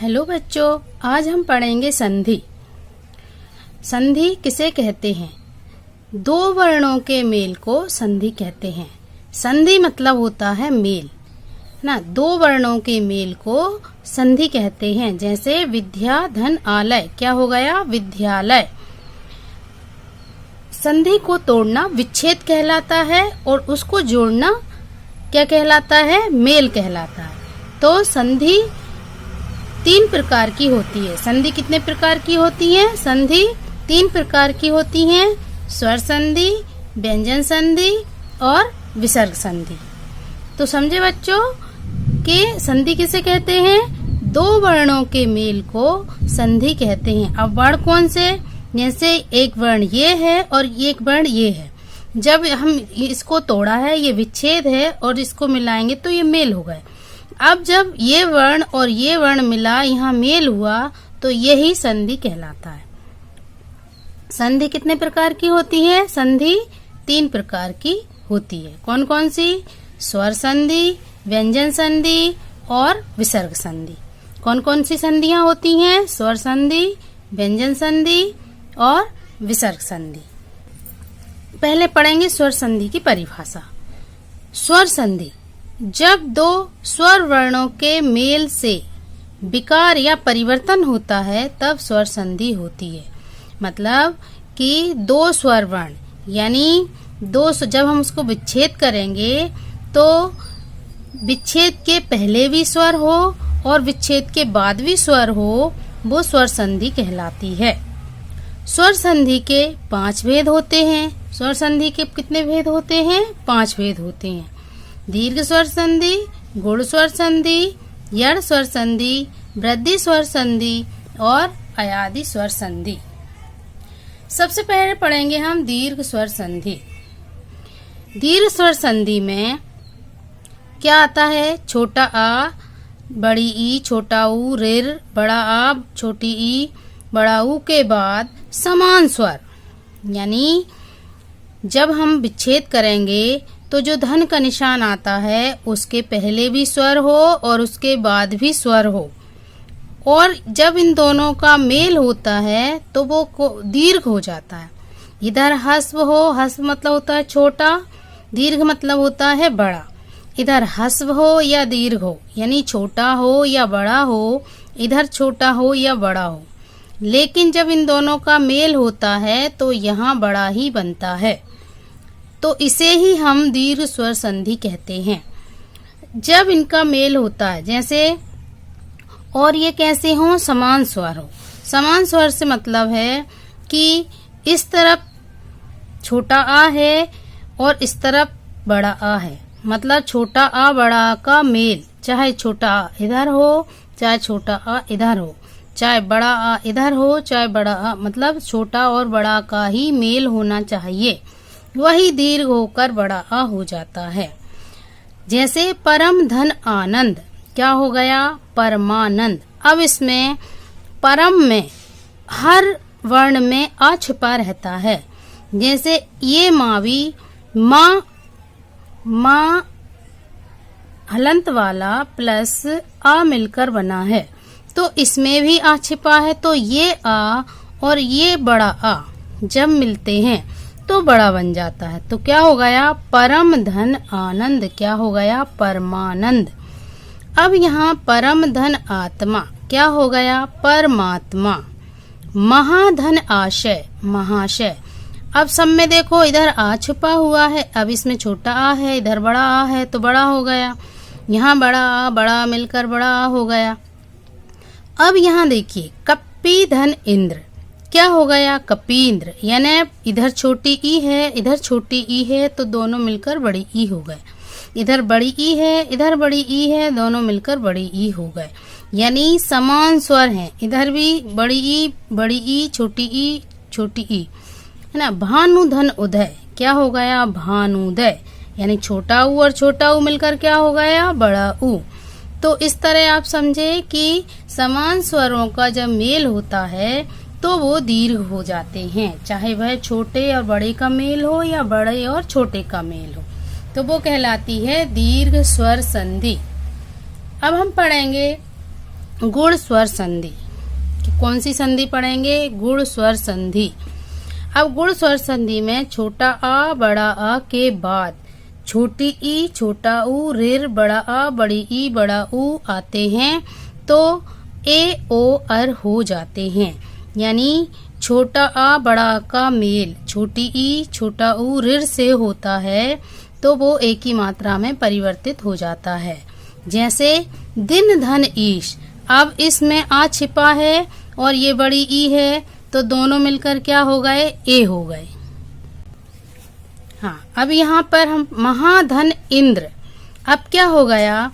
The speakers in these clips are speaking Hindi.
हेलो बच्चों, आज हम पढ़ेंगे संधि। संधि किसे कहते हैं? दो वर्णों के मेल को संधि कहते हैं। संधि मतलब होता है मेल ना। दो वर्णों के मेल को संधि कहते हैं। जैसे विद्या धन आलय, क्या हो गया? विद्यालय। संधि को तोड़ना विच्छेद कहलाता है और उसको जोड़ना क्या कहलाता है? मेल कहलाता है। तो संधि तीन प्रकार की होती है। संधि कितने प्रकार की होती है? संधि तीन प्रकार की होती हैं। स्वर संधि, व्यंजन संधि और विसर्ग संधि। तो समझे बच्चों कि संधि किसे कहते हैं? दो वर्णों के मेल को संधि कहते हैं। अब वर्ण कौन से? जैसे एक वर्ण ये है और एक वर्ण ये है। जब हम इसको तोड़ा है, ये विच्छेद है, और इसको मिलाएंगे तो ये मेल हो गए। अब जब ये वर्ण और ये वर्ण मिला, यहाँ मेल हुआ, तो यही संधि कहलाता है। संधि कितने प्रकार की होती है? संधि तीन प्रकार की होती है। कौन कौन सी? स्वर संधि, व्यंजन संधि और विसर्ग संधि। कौन कौन सी संधियां होती हैं? स्वर संधि, व्यंजन संधि और विसर्ग संधि। पहले पढ़ेंगे स्वर संधि की परिभाषा। स्वर संधि जब दो स्वर वर्णों के मेल से विकार या परिवर्तन होता है तब स्वर संधि होती है। मतलब कि दो स्वर वर्ण यानी जब हम उसको विच्छेद करेंगे तो विच्छेद के पहले भी स्वर हो और विच्छेद के बाद भी स्वर हो, वो स्वर संधि कहलाती है। स्वर संधि के 5 भेद होते हैं। स्वर संधि के कितने भेद होते हैं? 5 भेद होते हैं। दीर्घ स्वर संधि, गुण स्वर संधि, यड़ स्वर संधि, वृद्धि स्वर संधि और अयादि स्वर संधि। सबसे पहले पढ़ेंगे हम दीर्घ स्वर संधि। दीर्घ स्वर संधि में क्या आता है? छोटा आ, बड़ी ई, छोटा ऊ, रिर, बड़ा आ, छोटी ई, बड़ा ऊ के बाद समान स्वर। यानी जब हम विच्छेद करेंगे तो जो धन का निशान आता है उसके पहले भी स्वर हो और उसके बाद भी स्वर हो, और जब इन दोनों का मेल होता है तो वो दीर्घ हो जाता है। इधर हस्व हो, हस्व मतलब होता है छोटा, दीर्घ मतलब होता है बड़ा। इधर हस्व हो या दीर्घ हो, यानी छोटा हो या बड़ा हो, इधर छोटा हो या बड़ा हो, लेकिन जब इन दोनों का मेल होता है तो यहाँ बड़ा ही बनता है। तो इसे ही हम दीर्घ स्वर संधि कहते हैं। जब इनका मेल होता है, जैसे और ये कैसे हो? समान स्वर हो। समान स्वर से मतलब है कि इस तरफ छोटा आ है और इस तरफ बड़ा आ है। मतलब छोटा आ बड़ा आ का मेल, चाहे छोटा आ इधर हो चाहे छोटा आ इधर हो, चाहे बड़ा आ इधर हो चाहे बड़ा आ, मतलब छोटा और बड़ा का ही मेल होना चाहिए, वही दीर्घ होकर बड़ा आ हो जाता है। जैसे परम धन आनंद, क्या हो गया? परमानंद। अब इसमें परम में हर वर्ण में आ छिपा रहता है। जैसे ये मावी, माँ हलंत वाला प्लस आ मिलकर बना है, तो इसमें भी आ छिपा है। तो ये आ और ये बड़ा आ जब मिलते हैं तो बड़ा बन जाता है। तो क्या हो गया? परम धन आनंद। क्या हो गया? परमानंद। अब यहाँ परम धन आत्मा, क्या हो गया? परमात्मा। महाधन आशय, महाशय। अब सब में देखो इधर आ छुपा हुआ है, अब इसमें छोटा आ है, इधर बड़ा आ है, तो बड़ा हो गया। यहाँ बड़ा आ बड़ा मिलकर बड़ा आ हो गया। अब यहाँ देखिए कप्पी धन इंद्र, क्या हो गया? कपींद्र। यानी इधर छोटी ई है इधर छोटी ई है, तो दोनों मिलकर बड़ी ई हो गए। इधर बड़ी ई है इधर बड़ी ई है, दोनों मिलकर बड़ी ई हो गए। यानी समान स्वर हैं, इधर भी बड़ी ई छोटी ई, है ना। भानु धन उदय, क्या हो गया? भानुदय। यानी छोटा ऊ और छोटा ऊ मिलकर क्या हो गया? बड़ा ऊ। तो इस तरह आप समझे कि समान स्वरों का जब मेल होता है तो वो दीर्घ हो जाते हैं, चाहे वह छोटे और बड़े का मेल हो या बड़े और छोटे का मेल हो, तो वो कहलाती है दीर्घ स्वर संधि। अब हम पढ़ेंगे गुण स्वर संधि। कौन सी संधि पढ़ेंगे? गुण स्वर संधि। अब गुण स्वर संधि में छोटा आ बड़ा आ के बाद छोटी ई छोटा ऊ ऋ बड़ा आ बड़ी ई बड़ा ऊ आते हैं तो ए ओ अर हो जाते हैं। यानी छोटा आ बड़ा आ का मेल छोटी ई छोटा ऊ ऋ से होता है तो वो एक ही मात्रा में परिवर्तित हो जाता है। जैसे दिन धन ईश, अब इसमें आ छिपा है और ये बड़ी ई है तो दोनों मिलकर क्या हो गए? ए हो गए। हाँ, अब यहाँ पर हम महाधन इंद्र, अब क्या हो गया?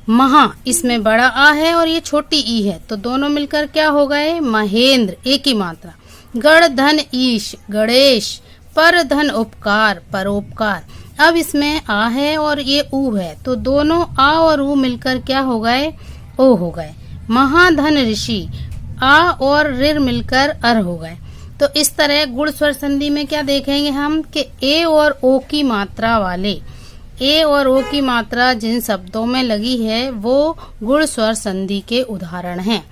महा, इसमें बड़ा आ है और ये छोटी ई है तो दोनों मिलकर क्या हो गए? महेंद्र, एक ही मात्रा। गण धन ईश गणेश, पर धन उपकार परोपकार, अब इसमें आ है और ये ऊ है तो दोनों आ और ऊ मिलकर क्या हो गए? ओ हो गए। महाधन ऋषि, आ और ऋ मिलकर अर हो गए। तो इस तरह गुण स्वर संधि में क्या देखेंगे हम कि ए और ओ की मात्रा वाले, ए और ओ की मात्रा जिन शब्दों में लगी है वो गुण स्वर संधि के उदाहरण हैं।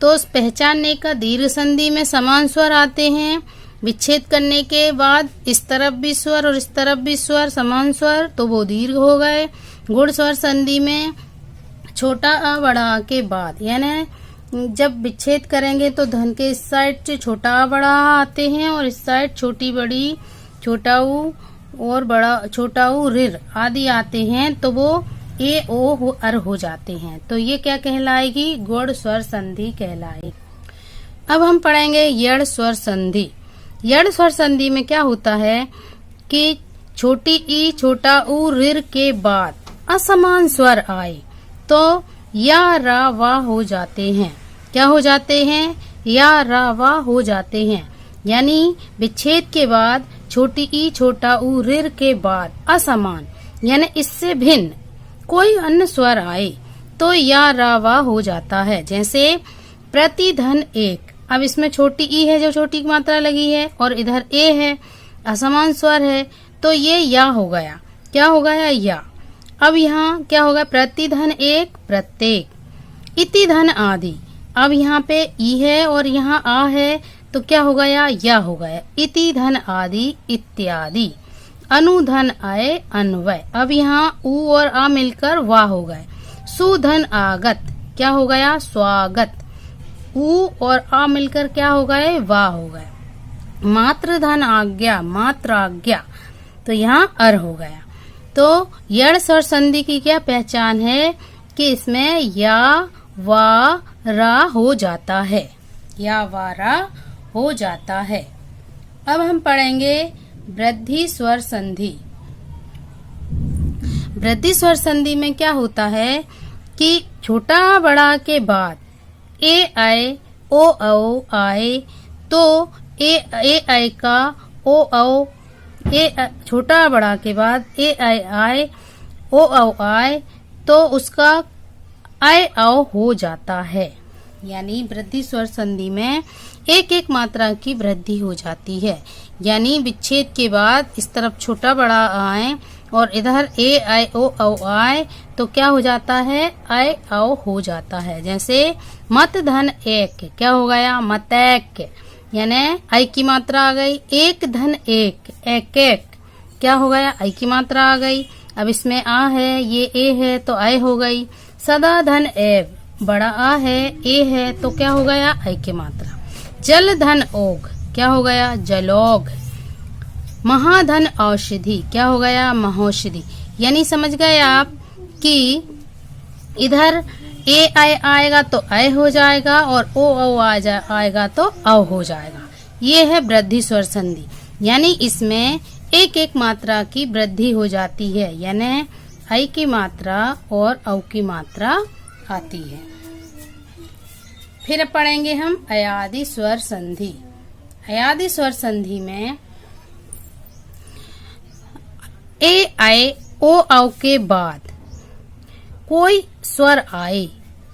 तो पहचानने का दीर्घ संधि में समान स्वर आते हैं, विच्छेद करने के बाद इस तरफ भी स्वर और इस तरफ भी स्वर समान स्वर तो वो दीर्घ हो गए। गुण स्वर संधि में छोटा आ बड़ा आ के बाद यानी जब विच्छेद करेंगे तो धन के इस साइड से छोटा आ बड़ा आ आते हैं और इस साइड छोटी बड़ी छोटा ऊ और बड़ा छोटा ऊ ऋ आदि आते हैं तो वो ए ओ अर हो जाते हैं। तो ये क्या कहलाएगी? गुण स्वर संधि कहलाएगी। अब हम पढ़ेंगे यड़ स्वर संधि। यड़ स्वर संधि में क्या होता है कि छोटी ई छोटा ऊ ऋ के बाद असमान स्वर आए तो या रा वा हो जाते हैं। क्या हो जाते हैं? या रा वा हो जाते हैं। यानी विच्छेद के बाद छोटी ई छोटा ऊ ऋ के बाद असमान यानी इससे भिन्न कोई अन्य स्वर आए तो या रा वा हो जाता है। जैसे प्रतिधन एक, अब इसमें छोटी ई है जो छोटी की मात्रा लगी है और इधर ए है, असमान स्वर है तो ये या हो गया। क्या हो गया? या। अब यहाँ क्या होगा? प्रतिधन एक प्रत्येक, इति धन आदि, अब यहाँ पे ई है और यहाँ आ है तो क्या हो गया? या हो गया। इति धन आदि इत्यादि, अनुधन आए अन्वय, अब यहाँ ऊ और आ मिलकर वा हो गए। सुधन आगत, क्या हो गया? स्वागत, ऊ और आ मिलकर क्या हो गए? वा हो गए। मात्र धन आज्ञा मात्र आज्ञा, तो यहाँ अर हो गया। तो यड़ स्वर संधि की क्या पहचान है कि इसमें या वा रा हो जाता है, या वा रा हो जाता है। अब हम पढ़ेंगे वृद्धि स्वर संधि। वृद्धि स्वर संधि में क्या होता है कि छोटा बड़ा के बाद ए आए ओ औ आए तो ए आए का ओ औ, ए छोटा बड़ा के बाद ए आए आए ओ औ आए तो उसका आए औ हो जाता है। यानी वृद्धि स्वर संधि में एक एक मात्रा की वृद्धि हो जाती है। यानी विच्छेद के बाद इस तरफ छोटा बड़ा आए और इधर ए आए ओ औ आए तो क्या हो जाता है? आए औ हो जाता है। जैसे मत धन एक, क्या हो गया? मतैक, यानी आई की मात्रा आ गई। एक धन एक, एक एक, क्या हो गया? आई की मात्रा आ गई। अब इसमें आ है ये ए है तो आय हो गई। सदा धन एव, बड़ा आ है ए है तो क्या हो गया? आई की मात्रा। जल धन ओग, क्या हो गया? जलोग। महाधन औषधि, क्या हो गया? महौषधि। यानी समझ गए आप कि इधर ए आए आएगा तो आय हो जाएगा और ओ औ आएगा तो औ हो जाएगा। ये है वृद्धि स्वर संधि, यानी इसमें एक एक मात्रा की वृद्धि हो जाती है, यानी आई की मात्रा और औ की मात्रा आती है। फिर पढ़ेंगे हम अयादि स्वर संधि। अयादि स्वर संधि में ए आए ओ औ के बाद कोई स्वर आए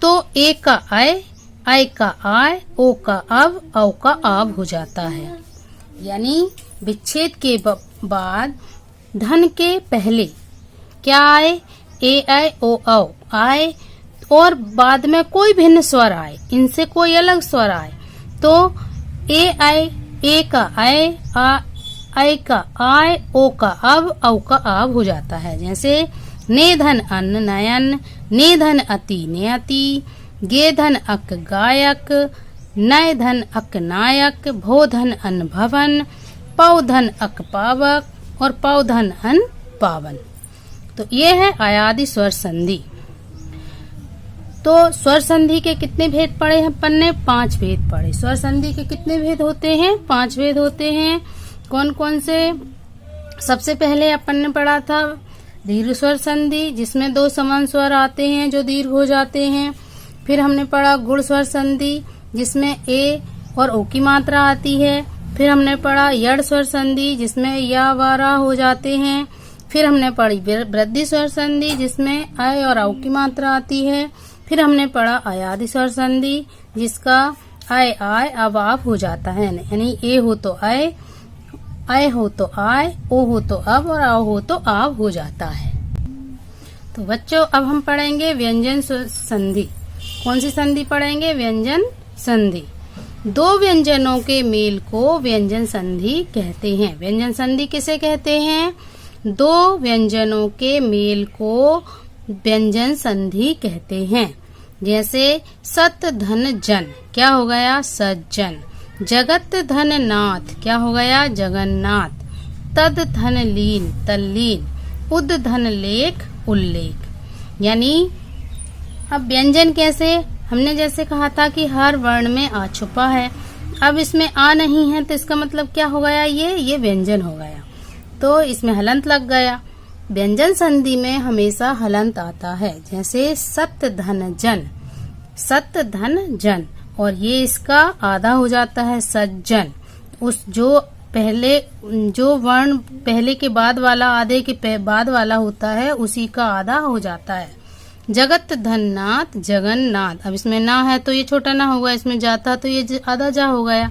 तो ए का आय का आय, ओ का अब, औ का आब हो जाता है। यानी विच्छेद के बाद धन के पहले क्या आए? ए आए ओ औ आए और बाद में कोई भिन्न स्वर आए, इनसे कोई अलग स्वर आए, तो ए आए, ए का आए, आई का आय, ओ का अब, औ का आब हो जाता है। जैसे ने धन अन्न नयन, ने धन अति ने अति, गे धन अक गायक, नय धन अक नायक, भो धन अन्न भवन, पौ धन अक पावक और पौ धन अन्न पावन। तो ये है आयादी स्वर संधि। तो स्वर संधि के कितने भेद पढ़े हैं अपन ने? 5 भेद पढ़े। स्वर संधि के कितने भेद होते हैं? 5 भेद होते हैं। कौन कौन से? सबसे पहले अपन ने पढ़ा था दीर्घ स्वर संधि, जिसमें 2 समान स्वर आते हैं जो दीर्घ हो जाते हैं। फिर हमने पढ़ा गुण स्वर संधि, जिसमें ए और ओ की मात्रा आती है। फिर हमने पढ़ा यड़ स्वर संधि, जिसमें या वारा हो जाते हैं। फिर हमने पढ़ी वृद्धि स्वर संधि, जिसमें अय और औ की मात्रा आती है। फिर हमने पढ़ा अयादि स्वर संधि, जिसका अय आय अब आप हो जाता है, यानी ए हो तो अय हो तो आय, ओ हो तो अब और आओ हो तो आव हो जाता है। तो बच्चों अब हम पढ़ेंगे व्यंजन संधि। कौन सी संधि पढ़ेंगे? व्यंजन संधि। 2 व्यंजनों के मेल को व्यंजन संधि कहते हैं। व्यंजन संधि किसे कहते हैं? 2 व्यंजनों के मेल को व्यंजन संधि कहते हैं। जैसे सत धन जन, क्या हो गया? सज्जन। जगत धन नाथ, क्या हो गया? जगन्नाथ। तद धन लीन, तल्लीन। उद धन लेख, उल्लेख। यानी अब व्यंजन कैसे? हमने जैसे कहा था कि हर वर्ण में आ छुपा है, अब इसमें आ नहीं है तो इसका मतलब क्या हो गया? ये व्यंजन हो गया, तो इसमें हलंत लग गया। व्यंजन संधि में हमेशा हलंत आता है। जैसे सत धन जन, सत धन जन, और ये इसका आधा हो जाता है सज्जन। उस जो वर्ण पहले के बाद वाला आधे के बाद वाला होता है, उसी का आधा हो जाता है। जगत धन नाथ, जगन्नाथ। अब इसमें ना है तो ये छोटा ना होगा, इसमें जाता तो ये आधा जा हो गया।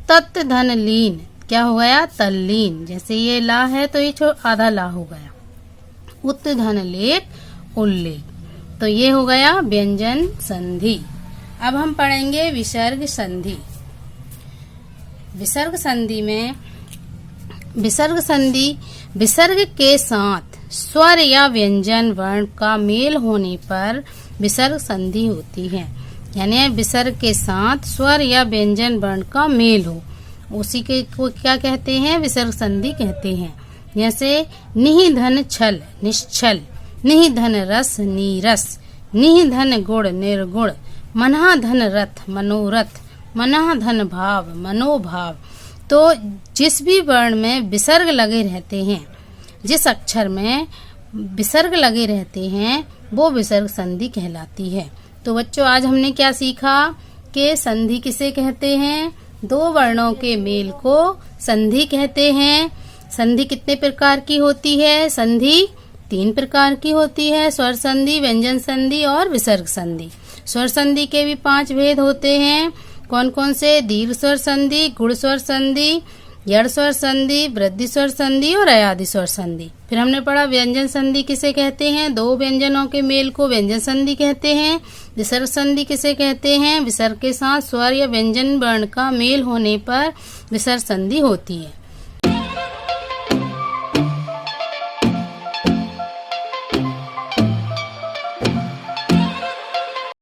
तत् धन लीन, क्या हो गया? तल्लीन। जैसे ये ला है तो ये आधा ला हो गया। उत धन लेख, उल्लेख। तो ये हो गया व्यंजन संधि। अब हम पढ़ेंगे विसर्ग संधि। विसर्ग संधि में विसर्ग के साथ स्वर या व्यंजन वर्ण का मेल होने पर विसर्ग संधि होती है। यानी विसर्ग के साथ स्वर या व्यंजन वर्ण का मेल हो, उसी के को क्या कहते हैं? विसर्ग संधि कहते हैं। जैसे निहि धन छल, निश्छल। निहि धन रस, नीरस। निहि धन गुण, निर्गुण। मनहा धन रथ, मनोरथ। मनहा धन भाव, मनोभाव। तो जिस भी वर्ण में विसर्ग लगे रहते हैं, जिस अक्षर में विसर्ग लगे रहते हैं, वो विसर्ग संधि कहलाती है। तो बच्चों आज हमने क्या सीखा कि संधि किसे कहते हैं? 2 वर्णों के मेल को संधि कहते हैं। संधि कितने प्रकार की होती है? संधि 3 प्रकार की होती है, स्वर संधि, व्यंजन संधि और विसर्ग संधि। स्वर संधि के भी 5 भेद होते हैं। कौन कौन से? दीर्घ स्वर संधि, गुण स्वर संधि, यड़ स्वर संधि, वृद्धि स्वर संधि और अयादि स्वर संधि। फिर हमने पढ़ा व्यंजन संधि किसे कहते हैं? 2 व्यंजनों के मेल को व्यंजन संधि कहते हैं। विसर्ग संधि किसे कहते हैं? विसर्ग के साथ स्वर या व्यंजन वर्ण का मेल होने पर विसर्ग संधि होती है।